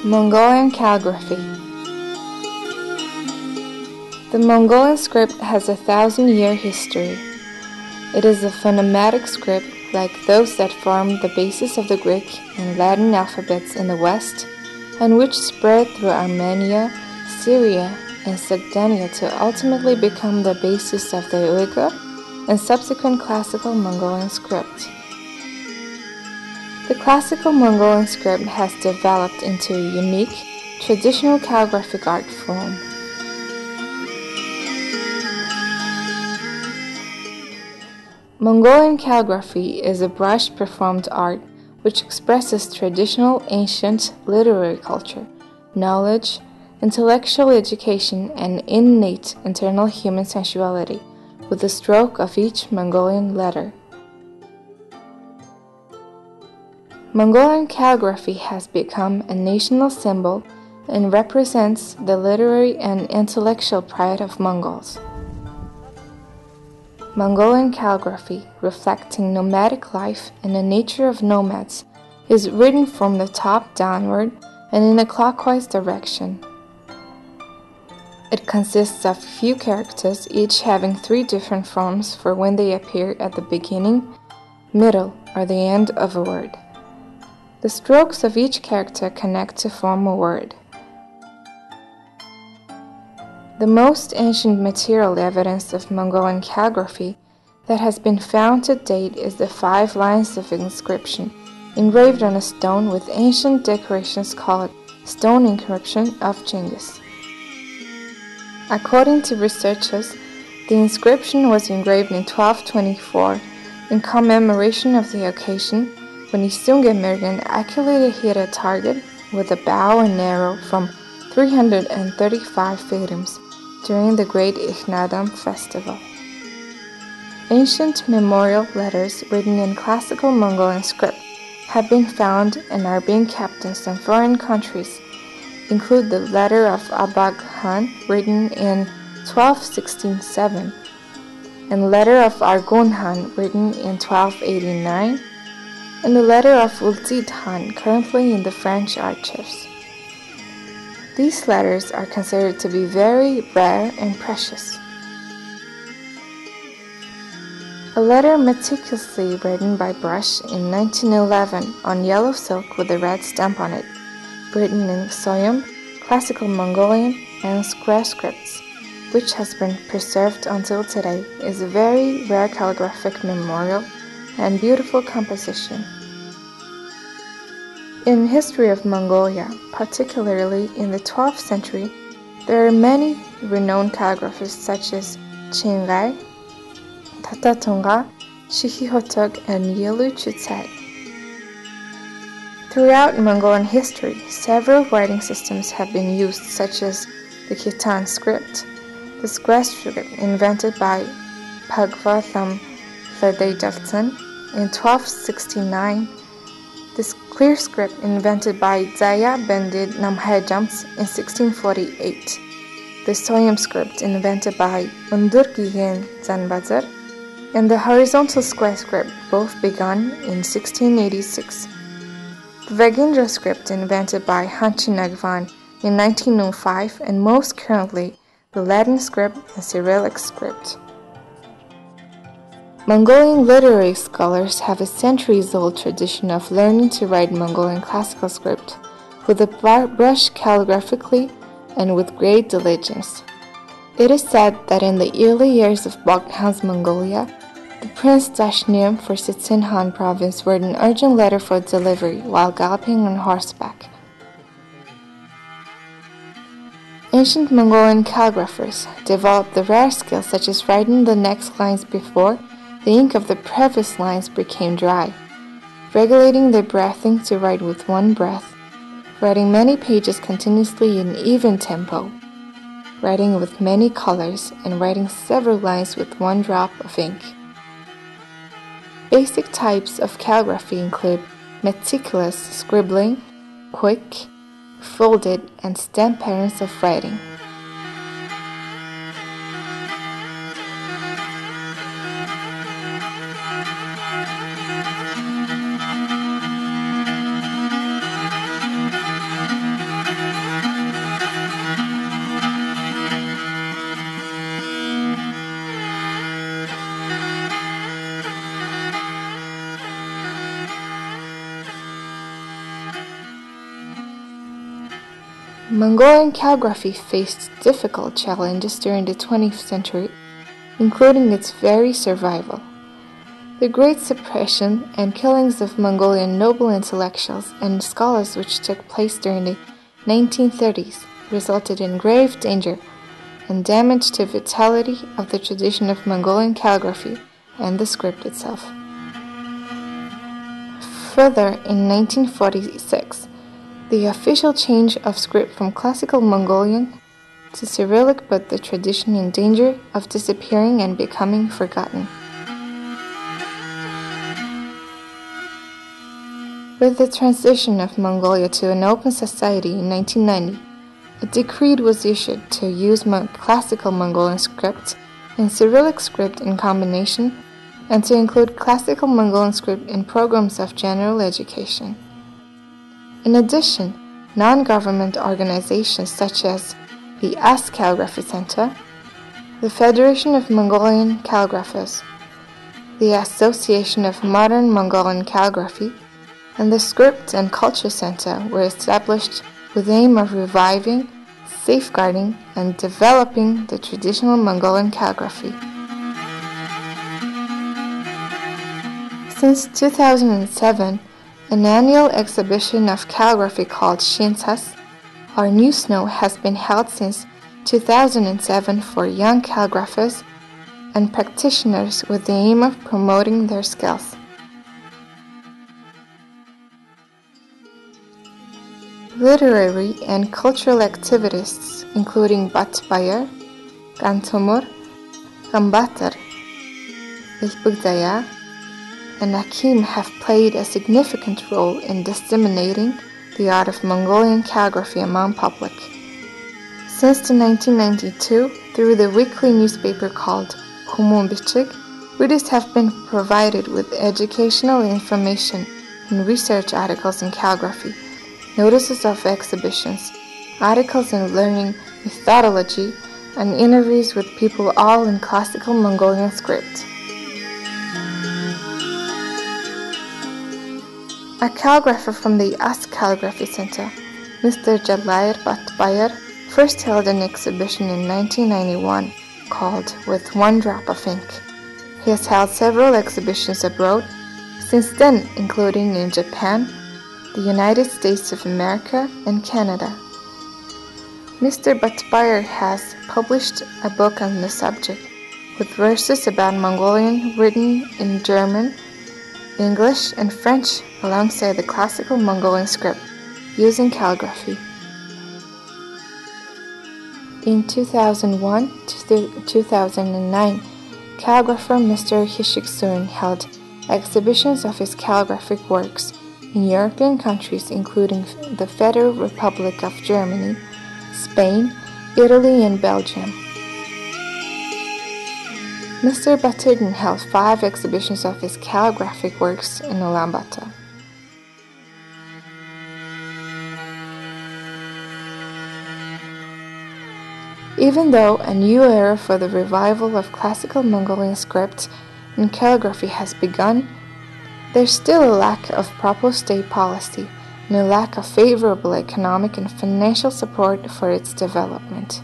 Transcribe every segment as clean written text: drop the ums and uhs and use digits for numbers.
Mongolian Calligraphy. The Mongolian script has a 1,000-year history. It is a phonematic script like those that form the basis of the Greek and Latin alphabets in the West, and which spread through Armenia, Syria, and Sardinia to ultimately become the basis of the Uyghur and subsequent classical Mongolian script. The classical Mongolian script has developed into a unique, traditional calligraphic art form. Mongolian calligraphy is a brush-performed art which expresses traditional ancient literary culture, knowledge, intellectual education, and innate internal human sensuality with the stroke of each Mongolian letter. Mongolian calligraphy has become a national symbol and represents the literary and intellectual pride of Mongols. Mongolian calligraphy, reflecting nomadic life and the nature of nomads, is written from the top downward and in a clockwise direction. It consists of few characters, each having 3 different forms for when they appear at the beginning, middle, or the end of a word. The strokes of each character connect to form a word. The most ancient material evidence of Mongolian calligraphy that has been found to date is the 5 lines of inscription engraved on a stone with ancient decorations called stone inscription of Genghis. According to researchers, the inscription was engraved in 1224 in commemoration of the occasion when Isungemirgan accurately hit a target with a bow and arrow from 335 fathoms during the Great Ikhnadam festival. Ancient memorial letters written in classical Mongolian script have been found and are being kept in some foreign countries, include the letter of Abag Khan written in 1267 and letter of Argun Khan written in 1289 and the letter of Ulzid Khan currently in the French archives. These letters are considered to be very rare and precious. A letter meticulously written by brush in 1911 on yellow silk with a red stamp on it, written in Soyum, Classical Mongolian, and Square scripts, which has been preserved until today, is a very rare calligraphic memorial and beautiful composition. In history of Mongolia, particularly in the 12th century, there are many renowned calligraphers such as Chingai, Tatatonga, Shihihotog, and Yelu Chutsai. Throughout Mongolian history, several writing systems have been used, such as the Khitan script, the Square script invented by Bhagavatham Thadejavtsan in 1269, the clear script invented by Zaya Bendid Namhajamts in 1648, the Soyum script invented by Undurgigen Zanbazar, and the horizontal square script both begun in 1686. The Vagendra script invented by Hanchin Nagvan in 1905 and most currently the Latin script and Cyrillic script. Mongolian literary scholars have a centuries-old tradition of learning to write Mongolian classical script with a brush calligraphically and with great diligence. It is said that in the early years of Bogd Mongolia, the Prince Dashnim for Sitsin Han province wrote an urgent letter for delivery while galloping on horseback. Ancient Mongolian calligraphers developed the rare skills such as writing the next lines before the ink of the previous lines became dry, regulating their breathing to write with one breath, writing many pages continuously in even tempo, writing with many colors, and writing several lines with one drop of ink. Basic types of calligraphy include meticulous scribbling, quick, folded, and stamp patterns of writing. Mongolian calligraphy faced difficult challenges during the 20th century, including its very survival. The Great Suppression and killings of Mongolian noble intellectuals and scholars which took place during the 1930s resulted in grave danger and damage to vitality of the tradition of Mongolian calligraphy and the script itself. Further, in 1946, the official change of script from classical Mongolian to Cyrillic put the tradition in danger of disappearing and becoming forgotten. With the transition of Mongolia to an open society in 1990, a decree was issued to use classical Mongolian script and Cyrillic script in combination and to include classical Mongolian script in programs of general education. In addition, non-government organizations such as the US Calligraphy Center, the Federation of Mongolian Calligraphers, the Association of Modern Mongolian Calligraphy, and the Script and Culture Center were established with the aim of reviving, safeguarding, and developing the traditional Mongolian calligraphy. Since 2007, an annual exhibition of calligraphy called Shintas, or New Snow, has been held since 2007 for young calligraphers and practitioners with the aim of promoting their skills. Literary and cultural activities including Batbayar, Gantomur, Gambatar, Ilbugdaya, and Akim have played a significant role in disseminating the art of Mongolian calligraphy among public. Since 1992, through the weekly newspaper called Hunnu, readers have been provided with educational information and research articles in calligraphy, notices of exhibitions, articles in learning methodology, and interviews with people all in classical Mongolian script. A calligrapher from the US Calligraphy Center, Mr. Jalair Batbayar, first held an exhibition in 1991 called With One Drop of Ink. He has held several exhibitions abroad since then, including in Japan, the United States of America, and Canada. Mr. Batbayar has published a book on the subject with verses about Mongolian written in German, English, and French alongside the classical Mongolian script using calligraphy. In 2001 to 2009, calligrapher Mr. Hishiksun held exhibitions of his calligraphic works in European countries including the Federal Republic of Germany, Spain, Italy, and Belgium. Mr. Batyrden held 5 exhibitions of his calligraphic works in Ulaanbaatar. Even though a new era for the revival of classical Mongolian script and calligraphy has begun, there's still a lack of proper state policy and a lack of favorable economic and financial support for its development.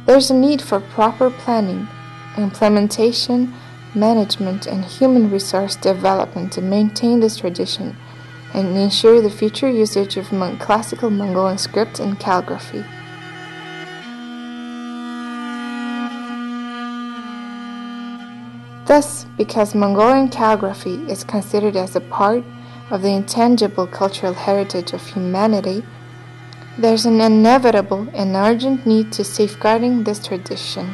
There's a need for proper planning, implementation, management, and human resource development to maintain this tradition and ensure the future usage of classical Mongolian script and calligraphy. Thus, because Mongolian calligraphy is considered as a part of the intangible cultural heritage of humanity, there's an inevitable and urgent need to safeguarding this tradition.